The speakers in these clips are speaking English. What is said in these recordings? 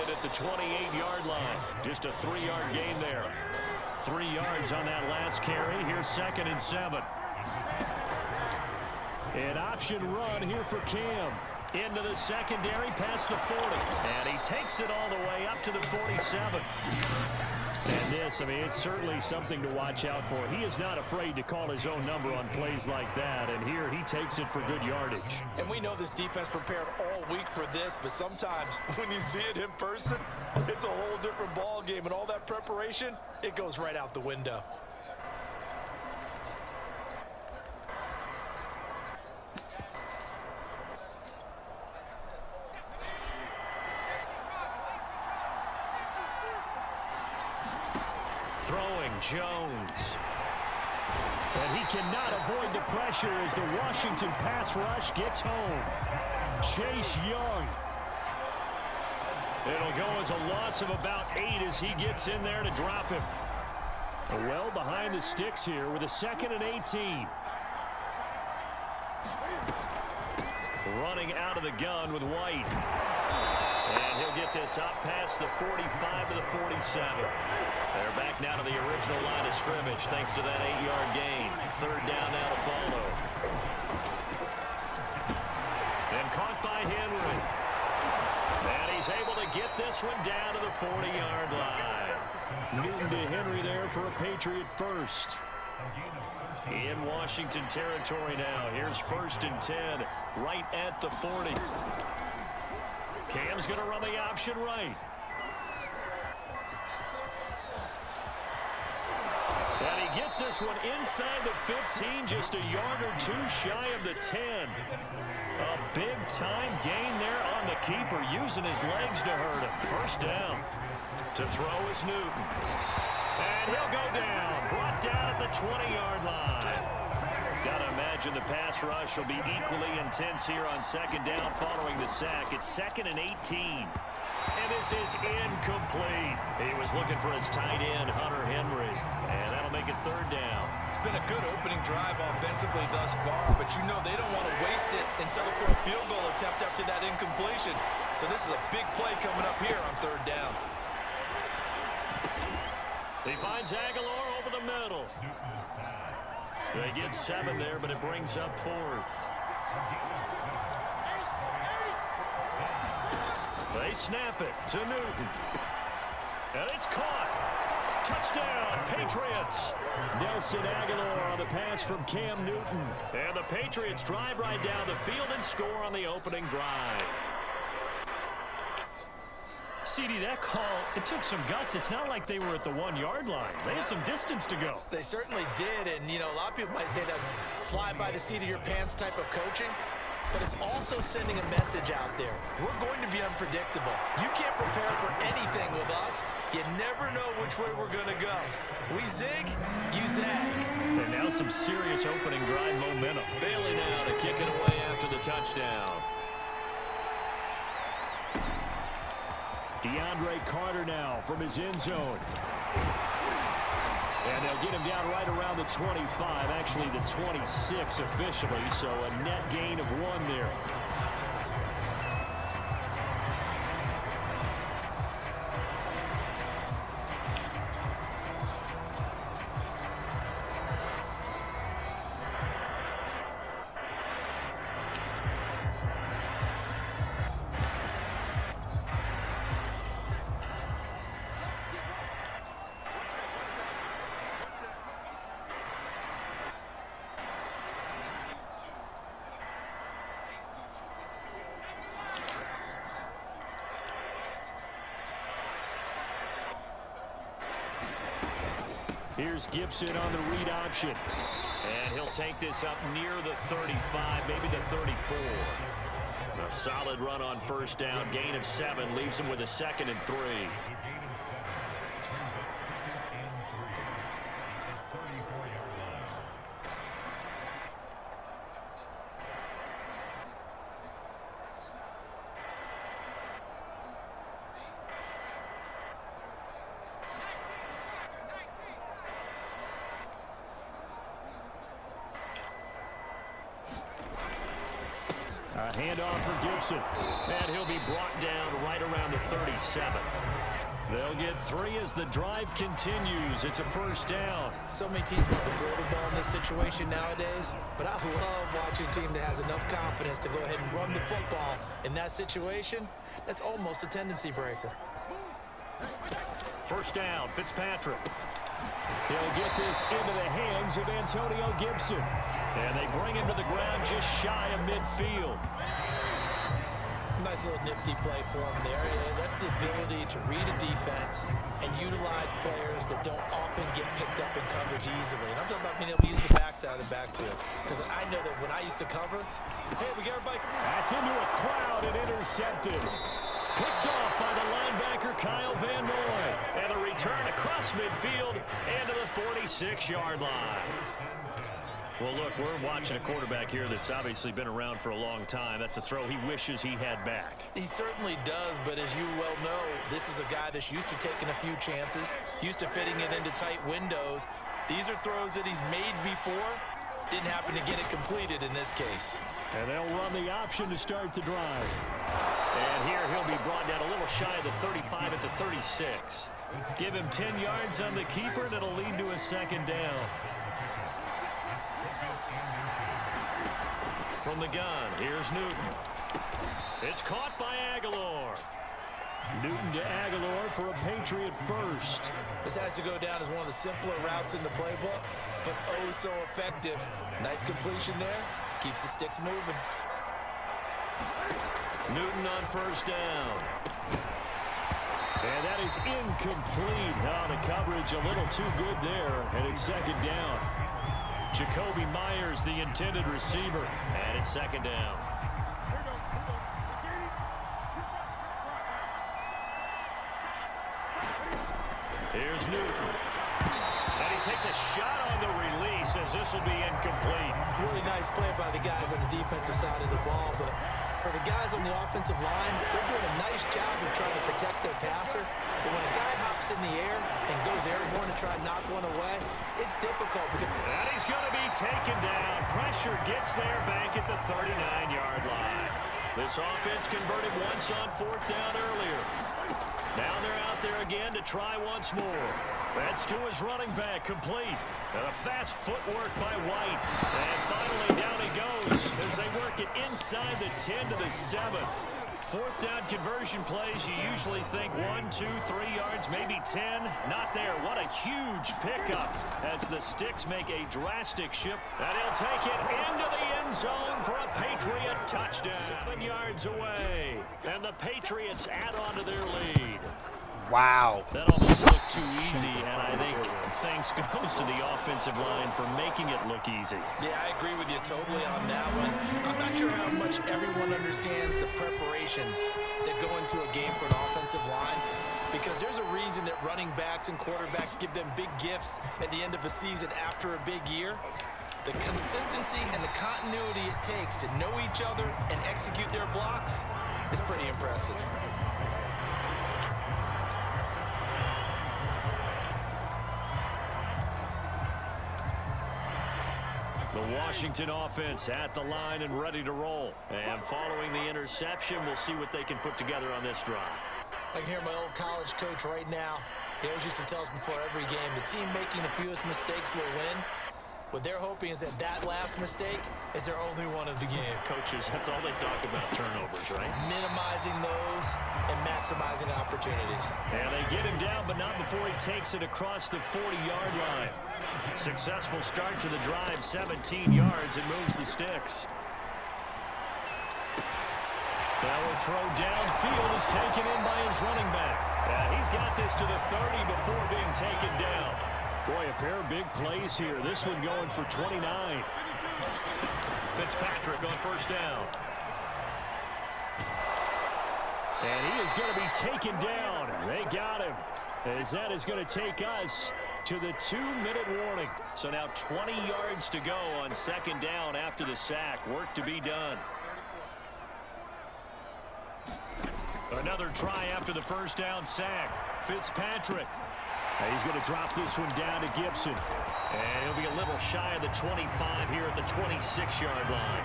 At the 28-yard line. Just a 3-yard gain there. 3 yards on that last carry. Here's 2nd and 7. An option run here for Cam. Into the secondary, past the 40. And he takes it all the way up to the 47. And this, I mean, it's certainly something to watch out for. He is not afraid to call his own number on plays like that. And here he takes it for good yardage. And we know this defense prepared all week for this, but sometimes when you see it in person, it's a whole different ball game. And all that preparation, it goes right out the window. Throwing Jones. And he cannot avoid the pressure as the Washington pass rush gets home. Chase Young. It'll go as a loss of about 8 as he gets in there to drop him. Well behind the sticks here with a 2nd and 18. Running out of the gun with White. And he'll get this up past the 45 to the 47. They're back now to the original line of scrimmage thanks to that 8-yard gain. 3rd down now to follow. And caught by Henry. And he's able to get this one down to the 40-yard line. Newton to Henry there for a Patriot first. In Washington territory now. Here's 1st and 10 right at the 40. Cam's going to run the option right. And he gets this one inside the 15, just a yard or 2 shy of the 10. A big-time gain there on the keeper, using his legs to hurt him. 1st down. To throw is Newton. And he'll go down. Brought down at the 20-yard line. Got to imagine the pass rush will be equally intense here on 2nd down following the sack. It's 2nd and 18. And this is incomplete. He was looking for his tight end, Hunter Henry. And that'll make it 3rd down. It's been a good opening drive offensively thus far, but you know they don't want to waste it and settle for a field goal attempt after that incompletion. So this is a big play coming up here on 3rd down. He finds Aguilar over the middle. They get 7 there, but it brings up 4th. They snap it to Newton. And it's caught. Touchdown, Patriots. Nelson Aguilar on the pass from Cam Newton. And the Patriots drive right down the field and score on the opening drive. CD, that call, it took some guts. It's not like they were at the 1-yard line. They had some distance to go. They certainly did, and, you know, a lot of people might say that's fly by the seat of your pants type of coaching, but it's also sending a message out there. We're going to be unpredictable. You can't prepare for anything with us. You never know which way we're going to go. We zig, you zag. And now some serious opening drive momentum. Bailey now to kick it away after the touchdown. DeAndre Carter now from his end zone. And they'll get him down right around the 25, actually the 26 officially, so a net gain of 1 there. Here's Gibson on the read option. And he'll take this up near the 35, maybe the 34. A solid run on first down. Gain of 7 leaves him with a 2nd and 3. A handoff for Gibson, and he'll be brought down right around the 37. They'll get 3 as the drive continues. It's a first down. So many teams want to throw the ball in this situation nowadays, but I love watching a team that has enough confidence to go ahead and run the football. In that situation, that's almost a tendency breaker. First down, Fitzpatrick. He'll get this into the hands of Antonio Gibson. And they bring him to the ground just shy of midfield. Nice little nifty play for him there. That's the ability to read a defense and utilize players that don't often get picked up in coverage easily. And I'm talking about being able to use the backside of the backfield. Because I know that when I used to cover, hey, we got everybody. That's into a crowd and intercepted. Picked off by the linebacker, Kyle Van Noy. And a return across midfield and to the 46-yard line. Well, look, we're watching a quarterback here that's obviously been around for a long time. That's a throw he wishes he had back. He certainly does, but as you well know, this is a guy that's used to taking a few chances, used to fitting it into tight windows. These are throws that he's made before. Didn't happen to get it completed in this case. And they'll run the option to start the drive. And here he'll be brought down a little shy of the 35 at the 36. Give him 10 yards on the keeper, and it'll lead to a 2nd down. From the gun, here's Newton. It's caught by Aguilar. Newton to Aguilar for a Patriot first. This has to go down as one of the simpler routes in the playbook, but oh so effective. Nice completion there. Keeps the sticks moving. Newton on first down. And that is incomplete. Oh, the coverage a little too good there, and it's 2nd down. Jacoby Myers, the intended receiver, and it's 2nd down. Here's Newton. And he takes a shot on the release as this will be incomplete. Really nice play by the guys on the defensive side of the ball, but for the guys on the offensive line, they're doing a nice job of trying to protect their passer. But when a guy hops in the air and goes airborne to try and knock one away, it's difficult. And he's going to be taken down. Pressure gets there back at the 39-yard line. This offense converted once on 4th down earlier. Now they're out there again to try once more. That's to his running back, complete. And a fast footwork by White. And finally down he goes as they work it inside the 10 to the 7. 4th down conversion plays, you usually think 1, 2, 3 yards, maybe 10. Not there. What a huge pickup as the Sticks make a drastic shift. And he'll take it into the end zone for a Patriot touchdown. 7 yards away. And the Patriots add on to their lead. Wow. That almost looked too easy, and I think thanks goes to the offensive line for making it look easy. Yeah, I agree with you totally on that one. I'm not sure how much everyone understands the preparations that go into a game for an offensive line, because there's a reason that running backs and quarterbacks give them big gifts at the end of a season after a big year. The consistency and the continuity it takes to know each other and execute their blocks is pretty impressive. The Washington offense at the line and ready to roll. And following the interception, we'll see what they can put together on this drive. I can hear my old college coach right now. He always used to tell us before every game, the team making the fewest mistakes will win. What they're hoping is that last mistake is their only one of the game. Coaches, that's all they talk about, turnovers, right? Minimizing those and maximizing opportunities. And they get him down, but not before he takes it across the 40-yard line. Successful start to the drive, 17 yards, and moves the Sticks. That will throw downfield is taken in by his running back. He's got this to the 30 before being taken down. Boy, a pair of big plays here. This one going for 29. Fitzpatrick on first down. And he is going to be taken down. They got him. As that is going to take us to the 2-minute warning. So now 20 yards to go on second down after the sack. Work to be done. Another try after the first down sack. Fitzpatrick. He's going to drop this one down to Gibson. And he'll be a little shy of the 25 here at the 26-yard line.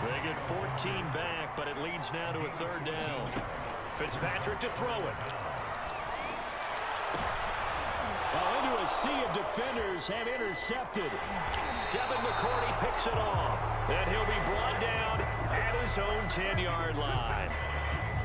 They get 14 back, but it leads now to a third down. Fitzpatrick to throw it. Well, into a sea of defenders and intercepted. Devin McCourty picks it off. And he'll be brought down at his own 10-yard line.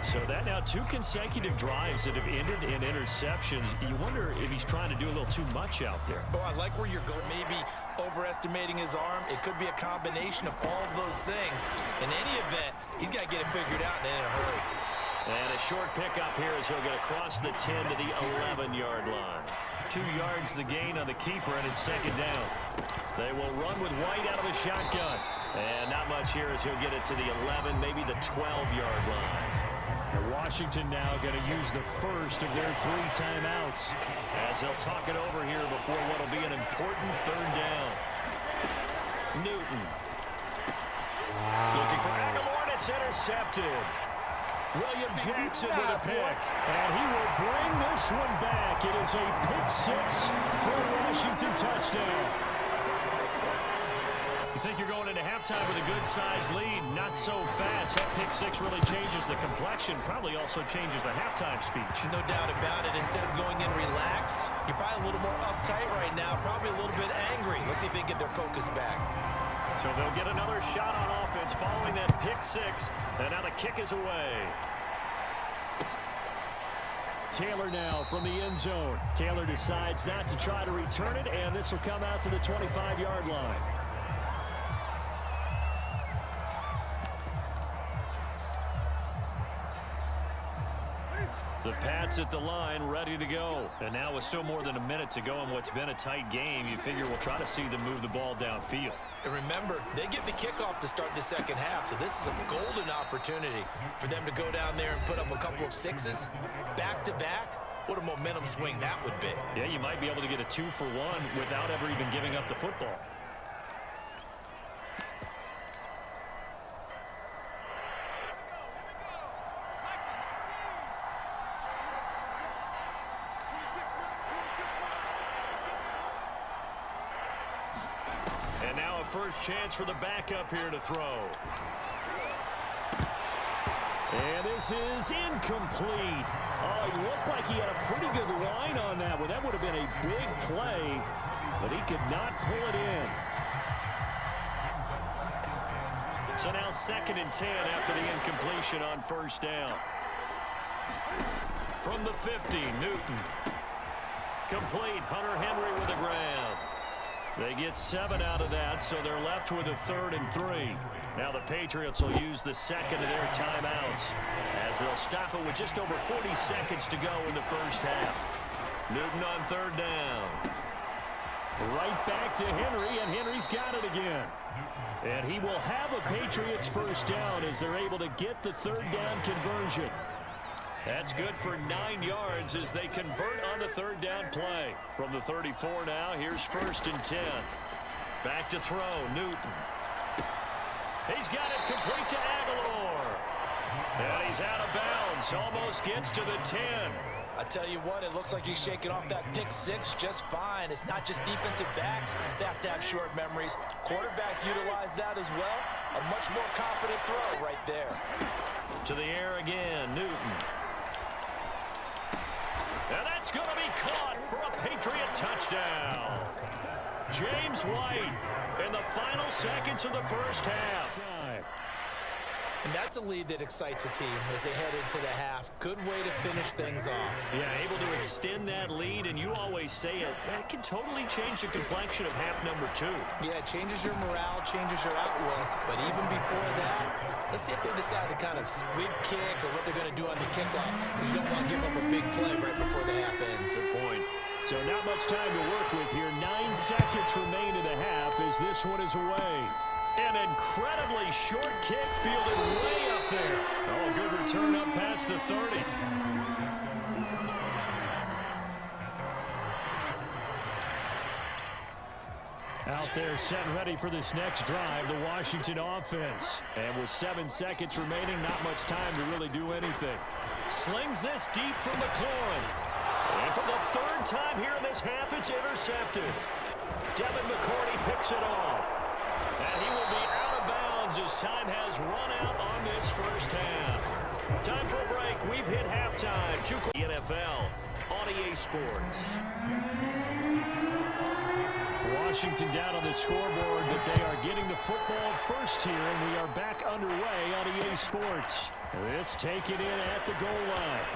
So that now 2 consecutive drives that have ended in interceptions. You wonder if he's trying to do a little too much out there. Oh, I like where you're going. Maybe overestimating his arm. It could be a combination of all of those things. In any event, he's got to get it figured out and in a hurry. And a short pickup here as he'll get across the 10 to the 11-yard line. 2 yards the gain on the keeper, and it's second down. They will run with White out of the shotgun. And not much here as he'll get it to the 11, maybe the 12-yard line. And Washington now going to use the first of their 3 timeouts as they'll talk it over here before what will be an important third down. Newton. Looking for Aguilar, and it's intercepted. William Jackson with a pick, and he will bring this one back. It is a pick-6 for a Washington touchdown. You think you're going into halftime with a good-sized lead? Not so fast. That pick-6 really changes the complexion, probably also changes the halftime speech. No doubt about it. Instead of going in relaxed, you're probably a little more uptight right now, probably a little bit angry. Let's see if they can get their focus back. So they'll get another shot on offense following that pick-6, and now the kick is away. Taylor now from the end zone. Taylor decides not to try to return it, and this will come out to the 25-yard line. The Pats at the line, ready to go. And now with still more than a minute to go in what's been a tight game, you figure we'll try to see them move the ball downfield. And remember, they get the kickoff to start the second half, so this is a golden opportunity for them to go down there and put up a couple of 6s back-to-back. What a momentum swing that would be. Yeah, you might be able to get a 2-for-1 without ever even giving up the football. And now a first chance for the backup here to throw. And this is incomplete. Oh, he looked like he had a pretty good line on that one. That would have been a big play, but he could not pull it in. So now 2nd and 10 after the incompletion on first down. From the 50, Newton. Complete, Hunter Henry with the grab. They get 7 out of that, so they're left with a 3rd and 3. Now the Patriots will use the second of their timeouts as they'll stop it with just over 40 seconds to go in the first half. Newton on 3rd down. Right back to Henry, and Henry's got it again. And he will have a Patriots first down as they're able to get the 3rd down conversion. That's good for 9 yards as they convert on the 3rd down play. From the 34 now, here's 1st and 10. Back to throw, Newton. He's got it complete to Aguilar. And he's out of bounds, almost gets to the 10. I tell you what, it looks like he's shaking off that pick-6 just fine. It's not just defensive backs that have to have short memories. Quarterbacks utilize that as well. A much more confident throw right there. To the air again, Newton. And that's going to be caught for a Patriot touchdown. James White in the final seconds of the first half. And that's a lead that excites a team as they head into the half. Good way to finish things off. Yeah, able to extend that lead, and you always say it, that can totally change the complexion of half number 2. Yeah, it changes your morale, changes your outlook. But even before that, let's see if they decide to kind of squib kick or what they're going to do on the kickoff, because you don't want to give up a big play right before the half ends. Good point. So not much time to work with here. 9 seconds remain in the half as this one is away. An incredibly short kick fielded way up there. Oh, good return up past the 30. Out there set and ready for this next drive, the Washington offense. And with 7 seconds remaining, not much time to really do anything. Slings this deep for McLaurin. And for the third time here in this half, it's intercepted. Devin McCourty picks it off. And he will be out of bounds as time has run out on this first half. Time for a break. We've hit halftime. The NFL on EA Sports. Washington down on the scoreboard, but they are getting the football first here, and we are back underway on EA Sports. This taken in at the goal line.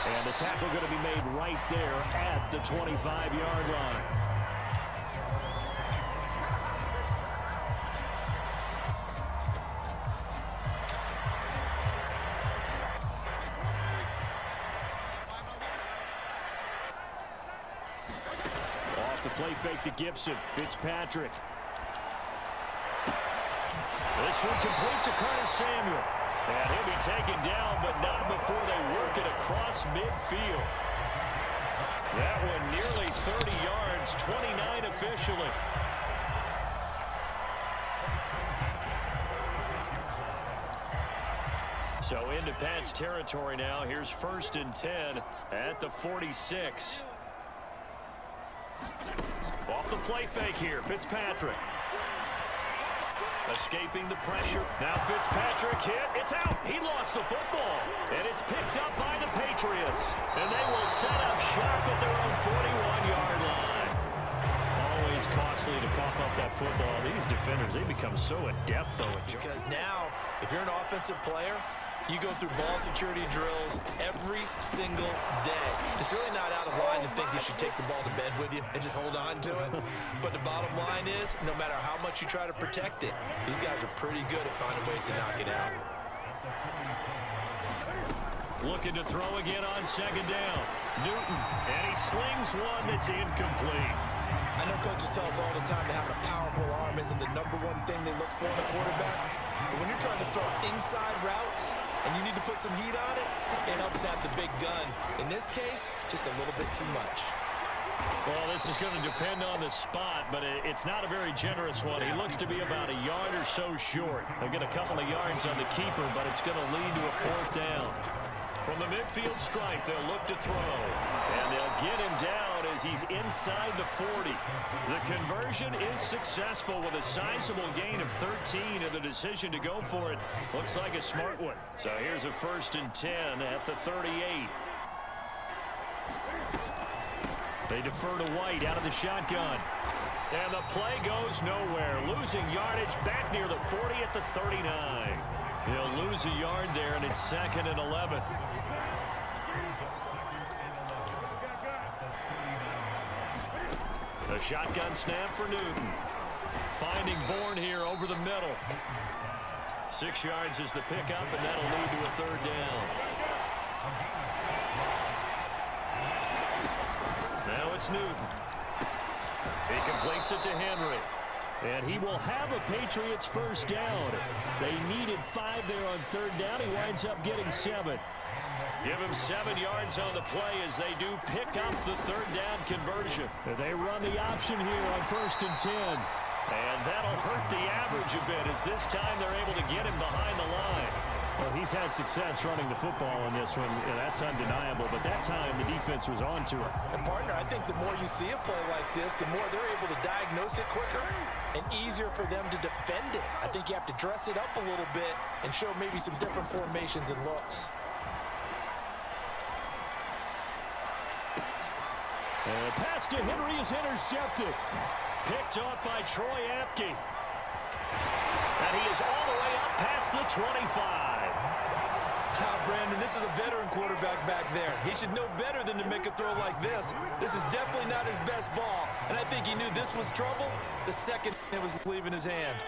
And the tackle going to be made right there at the 25-yard line. Off the play fake to Gibson. Fitzpatrick. This one complete to Curtis Samuel. And he'll be taken down, but not before they work it across midfield. That one nearly 30 yards, 29 officially. So into Pat's territory now. Here's 1st and 10 at the 46. Off the play fake here, Fitzpatrick. Escaping the pressure. Now Fitzpatrick hit. It's out. He lost the football. And it's picked up by the Patriots. And they will set up shop at their own 41-yard line. Always costly to cough up that football. These defenders, they become so adept, though. Because now, if you're an offensive player, you go through ball security drills every single day. It's really not out of line to think you should take the ball to bed with you and just hold on to it. But the bottom line is, no matter how much you try to protect it, these guys are pretty good at finding ways to knock it out. Looking to throw again on 2nd down. Newton, and he slings one that's incomplete. I know coaches tell us all the time that having a powerful arm isn't the #1 thing they look for in a quarterback. But when you're trying to throw inside routes and you need to put some heat on it, it helps have the big gun. In this case, just a little bit too much. Well, this is going to depend on the spot, but it's not a very generous one. He looks to be about a yard or so short. They'll get a couple of yards on the keeper, but it's going to lead to a 4th down. From the midfield stripe, they'll look to throw. And they'll get him down as he's inside the 40. The conversion is successful with a sizable gain of 13, and the decision to go for it looks like a smart one. So here's a 1st and 10 at the 38. They defer to White out of the shotgun. And the play goes nowhere. Losing yardage back near the 40 at the 39. He'll lose a yard there, and it's 2nd and 11. A shotgun snap for Newton. Finding Bourne here over the middle. 6 yards is the pickup, and that'll lead to a 3rd down. Now it's Newton. He completes it to Henry. And he will have a Patriots 1st down. They needed 5 there on 3rd down. He winds up getting 7. Give him 7 yards on the play as they do pick up the 3rd down conversion. They run the option here on 1st and 10. And that'll hurt the average a bit as this time they're able to get him behind the line. Well, he's had success running the football in this one. Yeah, that's undeniable. But that time the defense was on to it. And partner, I think the more you see a play like this, the more they're able to diagnose it quicker and easier for them to defend it. I think you have to dress it up a little bit and show maybe some different formations and looks. And the pass to Henry is intercepted. Picked off by Troy Apke. And he is all the way up past the 25. Brandon, this is a veteran quarterback back there. He should know better than to make a throw like this. This is definitely not his best ball. And I think he knew this was trouble the second it was leaving his hand.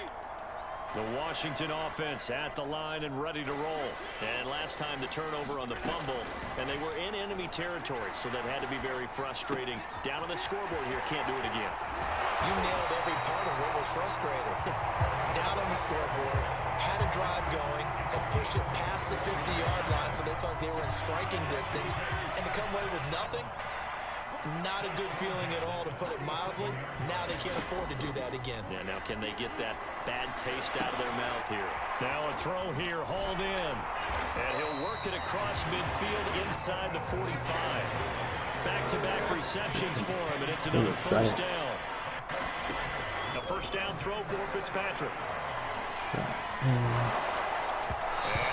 The Washington offense at the line and ready to roll. And last time the turnover on the fumble, and they were in enemy territory, so that had to be very frustrating. Down on the scoreboard here, can't do it again. You nailed every part of what was frustrating. Down on the scoreboard, had a drive going and pushed it past the 50-yard line so they felt they were in striking distance, and to come away with nothing, not a good feeling at all, to put it mildly. Now they can't afford to do that again. Yeah, now can they get that bad taste out of their mouth here? Now a throw here, hauled in. And he'll work it across midfield inside the 45. Back-to-back receptions for him, and it's another first down. A first down throw for Fitzpatrick. And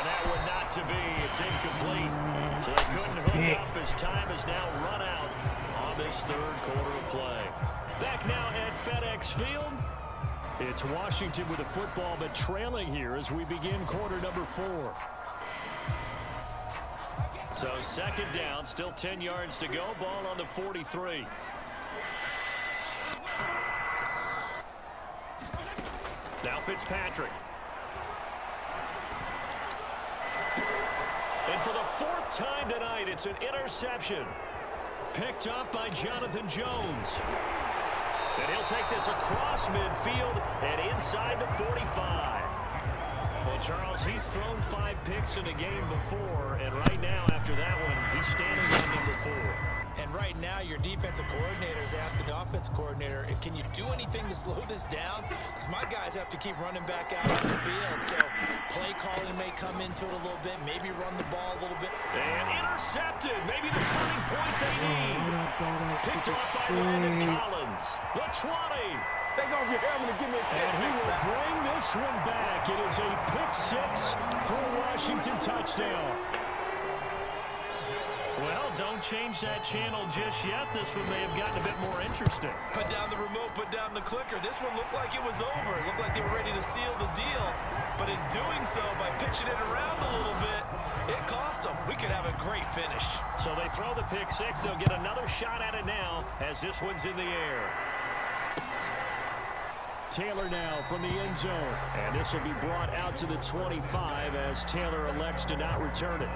that one not to be. It's incomplete. So they couldn't hook up as time is now run out on this third quarter of play. Back now at FedEx Field. It's Washington with the football, but trailing here as we begin quarter number 4. So second down, still 10 yards to go. Ball on the 43. Now Fitzpatrick. And for the 4th time tonight, it's an interception. Picked up by Jonathan Jones. And he'll take this across midfield and inside the 45. Well, Charles, he's thrown 5 picks in a game before, and right now, after that one, he's standing on number 4. And right now, your defensive coordinator is asking the offensive coordinator, can you do anything to slow this down? Because my guys have to keep running back out on the field. So play calling may come into it a little bit, maybe run the ball a little bit. And intercepted. Maybe the turning point they need. Picked off by Landon Collins. The 20. Take off your helmet and give me a kick. And he will bring this one back. It is a pick-6 for a Washington touchdown. Well, don't change that channel just yet. This one may have gotten a bit more interesting. Put down the remote, put down the clicker. This one looked like it was over. It looked like they were ready to seal the deal. But in doing so, by pitching it around a little bit, it cost them. We could have a great finish. So they throw the pick-6. They'll get another shot at it now as this one's in the air. Taylor now from the end zone. And this will be brought out to the 25 as Taylor elects to not return it.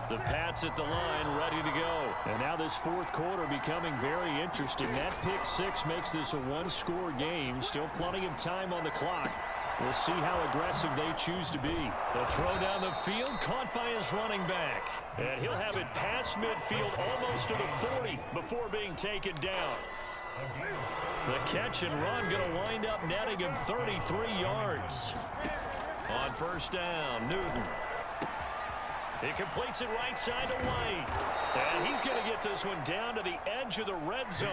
The Pats at the line, ready to go. And now this 4th quarter becoming very interesting. That pick-6 makes this a 1-score game. Still plenty of time on the clock. We'll see how aggressive they choose to be. The throw down the field, caught by his running back. And he'll have it past midfield almost to the 40 before being taken down. The catch and run going to wind up netting him 33 yards. On first down, Newton. He completes it right side to White. And he's going to get this one down to the edge of the red zone.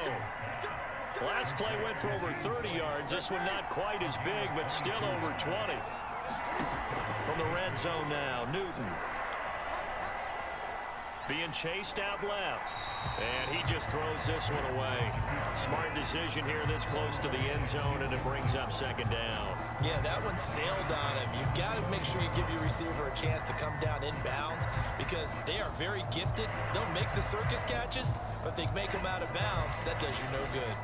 Last play went for over 30 yards. This one not quite as big, but still over 20. From the red zone now, Newton. Being chased out left. And he just throws this one away. Smart decision here this close to the end zone, and it brings up second down. Yeah, that one sailed on him. You've got to make sure you give your receiver a chance to come down inbounds because they are very gifted. They'll make the circus catches, but they make them out of bounds. That does you no good.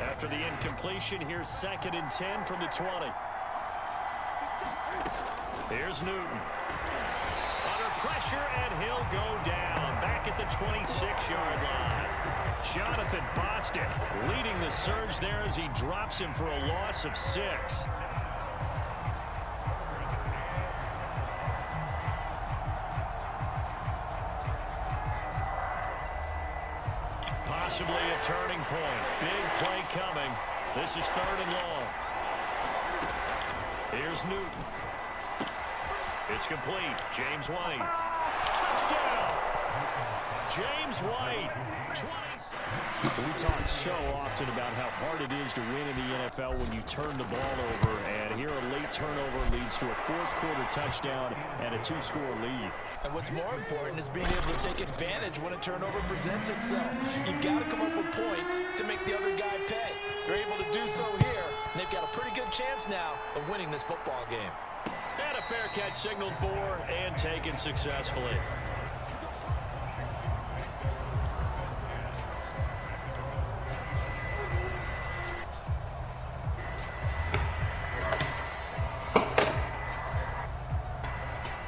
After the incompletion, here's 2nd and 10 from the 20. Here's Newton. Under pressure, and he'll go down. Back at the 26-yard line. Jonathan Bostic leading the surge there as he drops him for a loss of 6. Possibly a turning point. Big play coming. This is 3rd and long. Here's Newton. It's complete. James White. Touchdown! James White. 20. We talk so often about how hard it is to win in the NFL when you turn the ball over, and here a late turnover leads to a 4th quarter touchdown and a 2-score lead. And what's more important is being able to take advantage when a turnover presents itself. You've got to come up with points to make the other guy pay. They're able to do so here. And they've got a pretty good chance now of winning this football game. And a fair catch signaled for and taken successfully.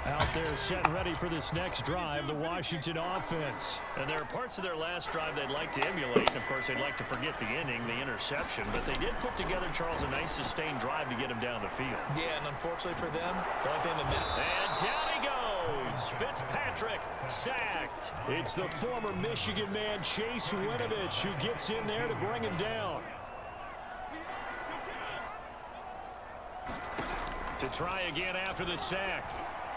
Out there set and ready for this next drive, the Washington offense. And there are parts of their last drive they'd like to emulate. And, of course, they'd like to forget the inning, the interception. But they did put together, Charles, a nice sustained drive to get him down the field. Yeah, and unfortunately for them, the only thing that matters. And down he goes. Fitzpatrick sacked. It's the former Michigan man, Chase Winovich, who gets in there to bring him down. To try again after the sack.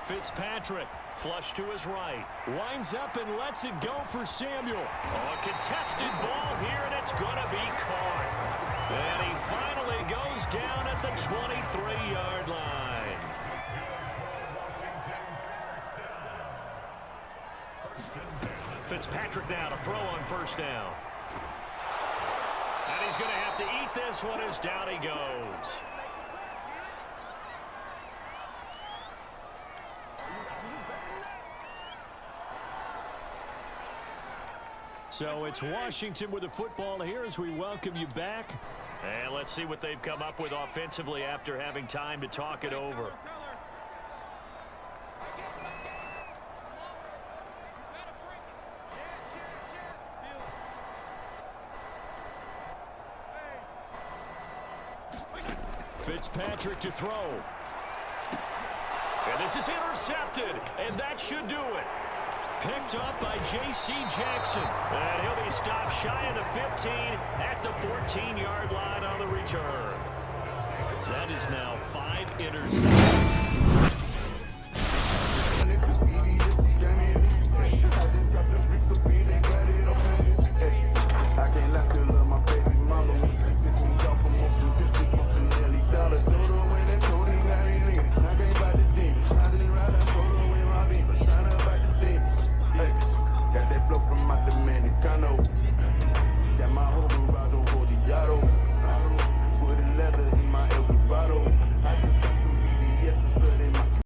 Fitzpatrick, flush to his right. Winds up and lets it go for Samuel. Oh, a contested ball here, and it's going to be caught. And he finally goes down at the 23-yard line. Fitzpatrick now to throw on first down. And he's going to have to eat this one as down he goes. So it's Washington with the football here as we welcome you back. And let's see what they've come up with offensively after having time to talk it over. Fitzpatrick to throw. And this is intercepted, and that should do it. Picked up by J.C. Jackson. And he'll be stopped shy of the 15 at the 14-yard line on the return. That is now 5 interceptions.